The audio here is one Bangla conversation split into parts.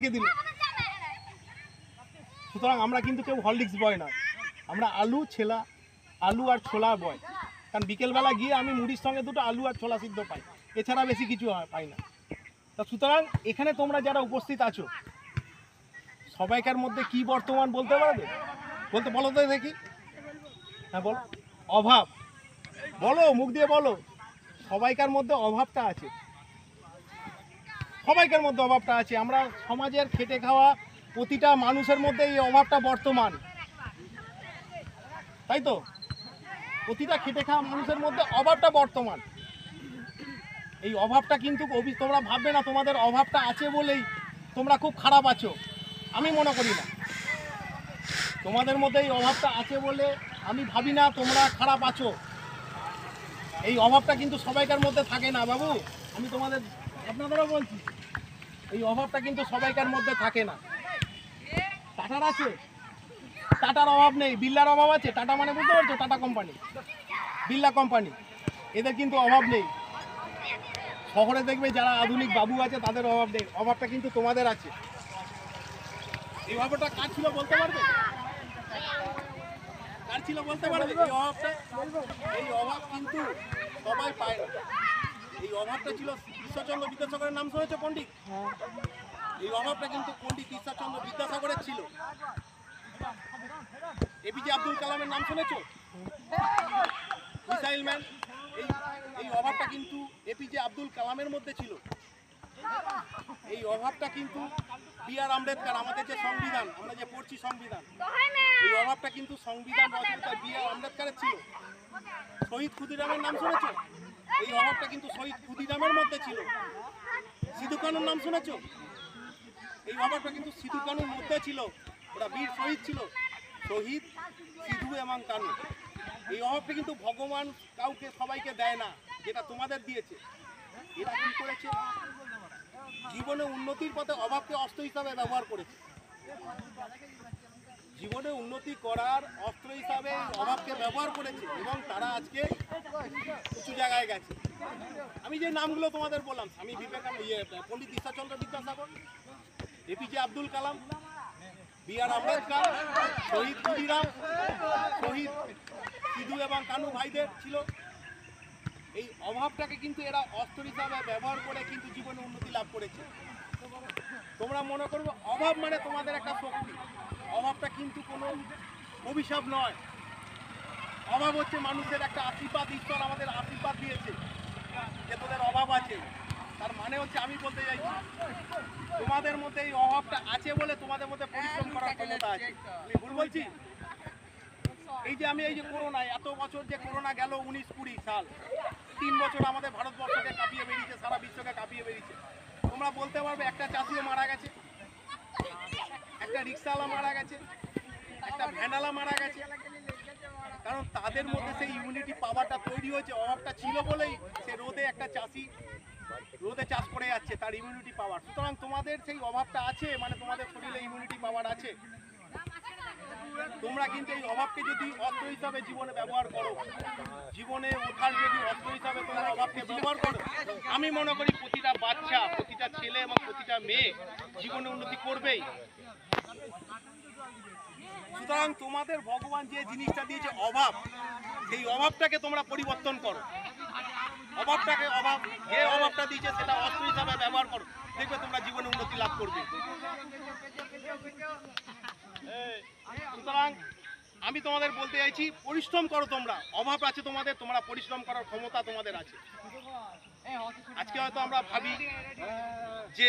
দিল। সুতরাং আমরা কিন্তু কেউ হরলিক্স বয় না, আমরা আলু আর ছোলা বয়। কারণ বিকেলবেলা গিয়ে আমি মুড়ির সঙ্গে দুটো আলু আর ছোলা সিদ্ধ পাই, এছাড়া বেশি কিছু পাই না। তা সুতরাং এখানে তোমরা যারা উপস্থিত আছো সবাইকার মধ্যে কি বর্তমান বলতে পারবে? বলো তো দেখি। হ্যাঁ বলো। অভাব। বলো, মুখ দিয়ে বলো। সবাইকার মধ্যে অভাবটা আছে, সবাইকার মধ্যে অভাবটা আছে। আমরা সমাজের খেটে খাওয়া প্রতিটা মানুষের মধ্যে এই অভাবটা বর্তমান, তাই তো? প্রতিটা খেটে খাওয়া মানুষের মধ্যে অভাবটা বর্তমান। এই অভাবটা কিন্তু তোমরা ভাববে না তোমাদের অভাবটা আছে বলেই তোমরা খুব খারাপ আছো, আমি মনে করি না। তোমাদের মধ্যে এই অভাবটা আছে বলে আমি ভাবি না তোমরা খারাপ আছো। এই অভাবটা কিন্তু সবাইকার মধ্যে থাকে না বাবু, আমি আপনাদেরও বলছি, এই অভাবটা কিন্তু সবাইকার মধ্যে থাকে না। টাটার আছে, টাটার অভাব নেই। বিড়লার অভাব আছে। টাটা মানে বুঝতে পারছো? টাটা কোম্পানি, বিড়লা কোম্পানি, এদের কিন্তু অভাব নেই। শহরে দেখবে যারা আধুনিক বাবু আছে তাদের অভাব নেই, অভাবটা কিন্তু তোমাদের আছে। এই অভাবটা কার ছিল বলতে পারবে? কার ছিল বলতে পারবে এই অভাবটা? এই অভাব কিন্তু সবাই পায় না। এই অভাবটা ছিল ঈশ্বরচন্দ্র বিদ্যাসাগরের, নাম শুনেছো পণ্ডিত? এই অভাবটা কিন্তু পণ্ডিত ঈশ্বরচন্দ্র বিদ্যাসাগরের ছিল। এপিজে আব্দুল কালামের নাম শুনেছো? Missile man. এই অভাবটা কিন্তু এপিজে আব্দুল কালামের মধ্যে ছিল। এই অভাবটা কিন্তু বি.আর. আম্বেদকর, আমাদের যে সংবিধান, আমরা যে পড়ছি সংবিধান, এই অভাবটা কিন্তু সংবিধান রচয়িতা বি.আর. আম্বেদকরের ছিল। শহীদ ক্ষুদিরামের নাম শুনেছো? এই অভাবটা কিন্তু শহীদ ক্ষুদিরামের মধ্যে ছিল। সিধু কানুর নাম শুনেছো? এই অভাবটা কিন্তু সিধু কানুর মধ্যে ছিল। ওরা বীর শহীদ ছিল, শহীদ সিধু এবং কানু। এই অভাবটা কিন্তু ভগবান কাউকে সবাইকে দেয় না, যেটা তোমাদের দিয়েছে। এরা কি করেছে? জীবনে উন্নতির পথে অভাবকে অস্ত্র হিসাবে ব্যবহার করেছে। জীবনে উন্নতি করার অস্ত্র হিসাবে অভাবকে ব্যবহার করেছে এবং তারা আজকে উঁচু জায়গায় গেছে। আমি যে নামগুলো তোমাদের বললাম, স্বামী বিবেকানন্দ, পণ্ডিত ঈশ্বরচন্দ্র বিদ্যাসাগর, এপিজে আব্দুল কালাম, বি.আর. আম্বেদকর, শহীদ ক্ষুদিরাম, শহীদ সিধু এবং কানু ভাইদের ছিল। এই অভাবটাকে কিন্তু এরা অস্ত্র হিসাবে ব্যবহার করে কিন্তু জীবনে উন্নতি লাভ করেছে। তোমরা মনে করবে অভাব মানে তোমাদের একটা শক্তি, অভাবটা কিন্তু কোনো অভিশাপ নয়। অভাব হচ্ছে মানুষের একটা আশীর্বাদ, ঈশ্বর আমাদের আশীর্বাদ দিয়েছে যে তোদের অভাব আছে। তার মানে হচ্ছে আমি বলতে চাইছি তোমাদের মধ্যে এই অভাবটা আছে বলে তোমাদের মধ্যে পরিশ্রম করার ক্ষমতা আছে। আমি ভুল বলছি? এই যে করোনা, এত বছর যে করোনা গেল, 19-20 সাল, 3 বছর আমাদের ভারতবর্ষকে কাঁপিয়ে বেরিয়েছে, সারা বিশ্বকে কাঁপিয়ে বেরিয়েছে। তোমরা বলতে পারবে একটা চাষিও মারা গেছে, একটা রিক্সাওয়ালা মারা গেছে, একটা ভ্যানওয়ালা মারা গেছে। কারণ তাদের মধ্যে সেই ইমিউনিটি পাওয়ারটা তৈরি হয়েছে। অভাবটা ছিল বলেই সে রোদে একটা চাষি রোদে চাষ করে যাচ্ছে, তার ইমিউনিটি পাওয়ার। সুতরাং তোমাদের সেই অভাবটা আছে, মানে তোমাদের শরীরে ইমিউনিটি পাওয়ার আছে। তোমরা কিন্তু এই অভাবকে যদি অস্ত্র হিসাবে জীবনে ব্যবহার করো, জীবনে ওঠার যদি অস্ত্র হিসাবে তোমরা অভাবকে ব্যবহার করো, আমি মনে করি প্রতিটা বাচ্চা, প্রতিটা ছেলে এবং প্রতিটা মেয়ে জীবনে উন্নতি করবেই। সুতরাং তোমাদের ভগবান যে জিনিসটা দিয়েছে অভাব, সেই অভাবটাকে তোমরা পরিবর্তন করো। যে অভাবটা দিয়েছে সেটা অস্ত্র হিসাবে ব্যবহার করো, দেখবে তোমরা জীবনে উন্নতি লাভ করবে। সুতরাং আমি তোমাদের বলতে চাইছি, পরিশ্রম করো। তোমরা অভাব আছে তোমাদের, তোমরা পরিশ্রম করার ক্ষমতা তোমাদের আছে। আজকে হয়তো আমরা ভাবি যে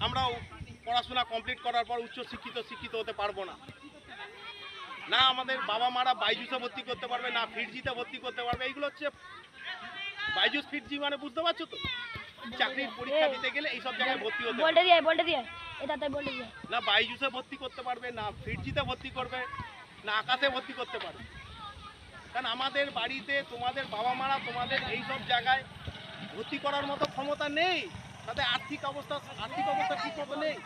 আমরা পড়াশোনা কমপ্লিট করার পর উচ্চ শিক্ষিত হতে পারবো না। না আমাদের বাবা মারা বাইজুসে ভর্তি করতে পারবে, না ফিটজিতে ভর্তি করতে পারবে। এইগুলো হচ্ছে বাইজুস ফিটজি, মানে বুঝতে পারছো তো? চাকরির পরীক্ষা দিতে গেলে এইসব জায়গায় ভর্তি হতে না বাইজুসে ভর্তি করতে পারবে, না ফিটজিতে ভর্তি করবে, না আকাশে ভর্তি করতে পারবে। কারণ আমাদের বাড়িতে তোমাদের বাবা মারা তোমাদের এইসব জায়গায় ভর্তি করার মতো ক্ষমতা নেই, তাদের আর্থিক অবস্থা ঠিক মতো নেই।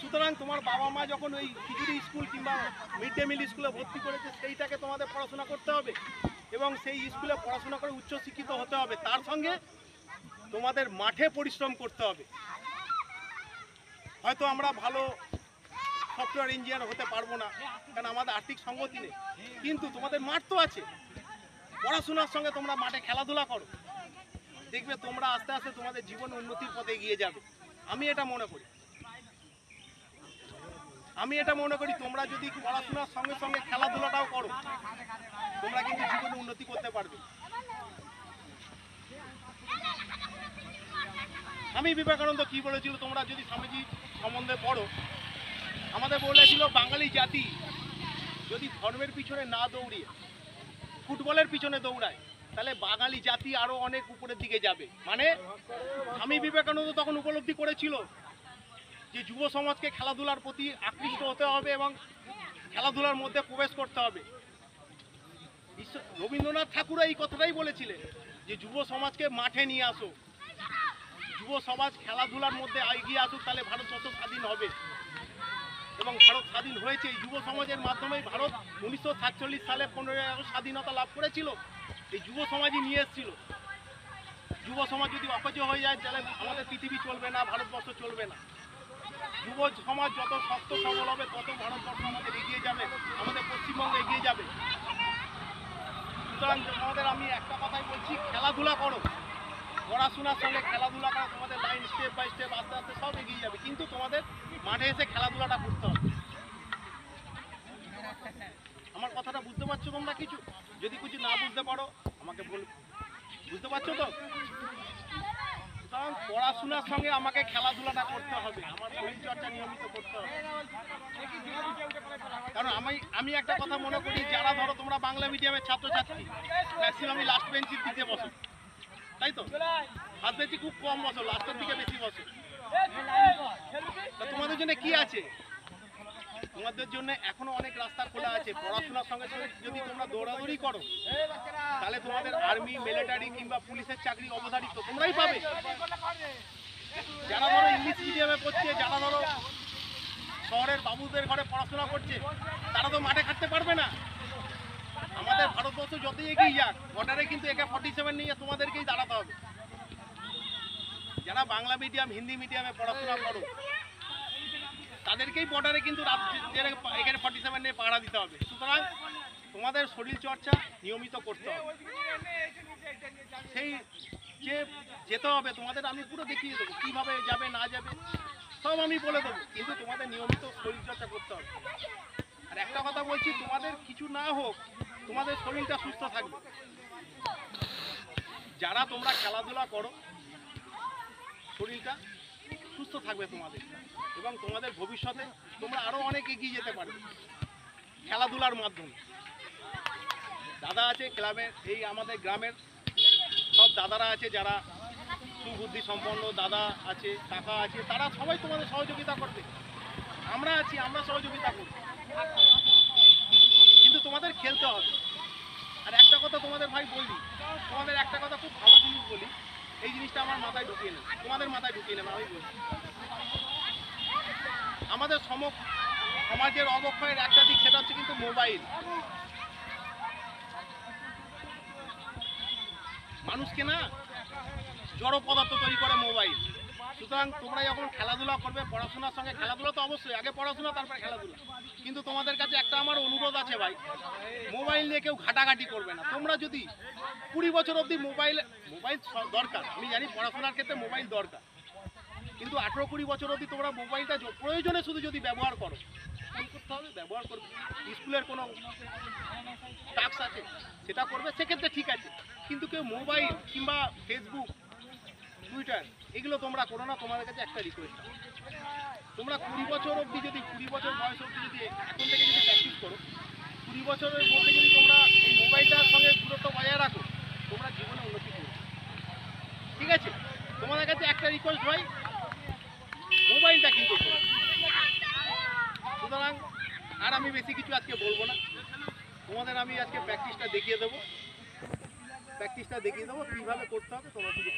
সুতরাং তোমার বাবা মা যখন ওই খিচুড়ি স্কুল কিংবা মিড ডে মিল স্কুলে ভর্তি করেছে, সেইটাকে তোমাদের পড়াশোনা করতে হবে এবং সেই স্কুলে পড়াশোনা করে উচ্চশিক্ষিত হতে হবে। তার সঙ্গে তোমাদের মাঠে পরিশ্রম করতে হবে। হয়তো আমরা ভালো সফটওয়্যার ইঞ্জিনিয়ার হতে পারবো না, কারণ আমাদের আর্থিক সঙ্গতি নেই, কিন্তু তোমাদের মাঠ তো আছে। পড়াশোনার সঙ্গে তোমরা মাঠে খেলাধুলা করো, দেখবে তোমরা আস্তে আস্তে তোমাদের জীবনে উন্নতির পথে এগিয়ে যাবে। আমি এটা মনে করি তোমরা যদি পড়াশোনার সঙ্গে সঙ্গে খেলাধুলাটাও করো, তোমরা কিন্তু জীবনে উন্নতি করতে পারবে। স্বামী বিবেকানন্দ কি বলেছিল, তোমরা যদি স্বামীজি সম্বন্ধে পড়ো, আমাদের বলেছিল বাঙালি জাতি যদি ধর্মের পিছনে না দৌড়িয়ে ফুটবলের পিছনে দৌড়ায়, তাহলে বাঙালি জাতি আরো অনেক উপরের দিকে যাবে। মানে স্বামী বিবেকানন্দ তখন উপলব্ধি করেছিল যে যুব সমাজকে খেলাধুলার প্রতি আকৃষ্ট হতে হবে এবং খেলাধুলার মধ্যে প্রবেশ করতে হবে। রবীন্দ্রনাথ ঠাকুর এই কথাটাই বলেছিলেন যে যুব সমাজকে মাঠে নিয়ে আসো, যুব সমাজ খেলাধুলার মধ্যে এগিয়ে আসুক, তাহলে ভারতবর্ষ স্বাধীন হবে। এবং ভারত স্বাধীন হয়েছে এই যুব সমাজের মাধ্যমেই। ভারত 1947 সালে 15ই আগস্ট স্বাধীনতা লাভ করেছিল, এই যুব সমাজই নিয়ে এসেছিল। যুব সমাজ যদি অপচয় হয়ে যায়, তাহলে আমাদের পৃথিবী চলবে না, ভারতবর্ষ চলবে না। যুব সমাজ যত শক্ত সবল হবে, তত ভারতবর্ষ আমাদের এগিয়ে যাবে, আমাদের পশ্চিমবঙ্গ এগিয়ে যাবে। সুতরাং তোমাদের আমি একটা কথাই বলছি, খেলাধুলা করো, পড়াশোনার সঙ্গে খেলাধুলা করো, তোমাদের লাইন স্টেপ বাই স্টেপ আস্তে আস্তে সব এগিয়ে যাবে, কিন্তু তোমাদের মাঠে এসে খেলাধুলাটা করতে হবে। আমার কথাটা বুঝতে পারছো তোমরা? যদি কিছু না বুঝতে পারো আমাকে বল। বুঝতে পারছো তো? কারণ পড়াশোনার সঙ্গে আমাকে খেলাধুলাটা করতে হবে, আমার শরীরচর্চা নিয়মিত করতে হবে। কারণ আমি একটা কথা মনে করি, যারা ধরো তোমরা বাংলা মিডিয়ামের ছাত্রছাত্রী, ম্যাক্সিমামই লাস্ট বেঞ্চের দিকে বসো, তাই তো? ফার্স্ট বেঞ্চে খুব কম বসো, লাস্টের দিকে বেশি বসো। তোমাদের জন্য কি আছে? তোমাদের জন্য এখনো অনেক রাস্তা খোলা আছে। পড়াশোনার সঙ্গে সঙ্গে যদি তোমরা দৌড়াদৌড়ি করো, তাহলে তোমাদের আর্মি, মিলিটারি কিংবা পুলিশের চাকরি অবধারিত তোমরাই পাবে। যারা ধরো ইংলিশ মিডিয়ামে পড়ছে, যারা ধরো শহরের বাবুদের ঘরে পড়াশোনা করছে, তারা তো মাঠে খাটতে পারবে না। আমাদের ভারতবর্ষ যতই এগিয়ে যাক, বর্ডারে কিন্তু AK-47 নিয়ে তোমাদেরকেই দাঁড়াতে হবে। যারা বাংলা মিডিয়াম, হিন্দি মিডিয়ামে পড়াশোনা করো, তাদেরকেই বর্ডারে কিন্তু AK-47 নিয়ে পাহারা দিতে হবে। সুতরাং তোমাদের শরীর চর্চা নিয়মিত করতে হবে। সেই যে যেতে হবে তোমাদের আমি পুরো দেখিয়ে দেবো, কীভাবে যাবে না যাবে সব আমি বলে দেবো, কিন্তু তোমাদের নিয়মিত শরীর চর্চা করতে হবে। আর একটা কথা বলছি, তোমাদের কিছু না হোক, তোমাদের শরীরটা সুস্থ থাকবে। যারা তোমরা খেলাধুলা করো, শরীরটা সুস্থ থাকবে তোমাদের, এবং তোমাদের ভবিষ্যতে তোমরা আরও অনেক এগিয়ে যেতে পারবে খেলাধুলার মাধ্যমে। দাদা আছে ক্লাবের, এই আমাদের গ্রামের সব দাদারা আছে, যারা সুবুদ্ধি সম্পন্ন দাদা আছে, কাকা আছে, তারা সবাই তোমাদের সহযোগিতা করবে। আমরা আছি, আমরা সহযোগিতা করব, কিন্তু তোমাদের খেলতে হবে। আর একটা কথা তোমাদের ভাই বলি, তোমাদের একটা কথা খুব ভালো জিনিস বলি, এই জিনিসটা আমার মাথায় ঢুকিয়ে নেবে, তোমাদের মাথায় ঢুকিয়ে নেবে। আমি বলি, আমাদের সমাজের অবক্ষয়ের একটা দিক, সেটা হচ্ছে কিন্তু মোবাইল। মানুষকে না জড় পদার্থ তৈরি করে মোবাইল। সুতরাং তোমরা যখন খেলাধুলা করবে, পড়াশোনার সঙ্গে খেলাধুলা তো অবশ্যই, আগে পড়াশোনা তারপরে খেলাধুলা। কিন্তু তোমাদের কাছে একটা আমার অনুরোধ আছে ভাই, মোবাইল নিয়ে কেউ ঘাটাঘাটি করবে না। তোমরা যদি 20 বছর অবধি মোবাইল দরকার, আমি জানি পড়াশোনার ক্ষেত্রে মোবাইল দরকার, কিন্তু 18-20 বছর অবধি তোমরা মোবাইলটা প্রয়োজনে শুধু যদি ব্যবহার করো, ফোন করতে হবে, ব্যবহার করবে, স্কুলের কোনো টাস্ক আছে সেটা করবে, সেক্ষেত্রে ঠিক আছে। কিন্তু কেউ মোবাইল কিংবা ফেসবুক, টুইটার এগুলো তোমরা করো না। তোমাদের কাছে একটা রিকোয়েস্ট, তোমরা 20 বছর অবধি যদি 20 বছর বয়স অবধি যদি এখন থেকে যদি প্র্যাকটিস করো, 20 বছরের মধ্যে যদি তোমরা এই মোবাইলটার সঙ্গে দূরত্ব বজায় রাখো, তোমরা জীবনে উন্নতি করবে। ঠিক আছে? তোমাদের কাছে একটা রিকোয়েস্ট ভাই, মোবাইলটা কিন্তু করো। সুতরাং আর আমি বেশি কিছু আজকে বলবো না, তোমাদের আমি আজকে প্র্যাকটিসটা দেখিয়ে দেবো, কীভাবে করতে হবে তোমরা শুধু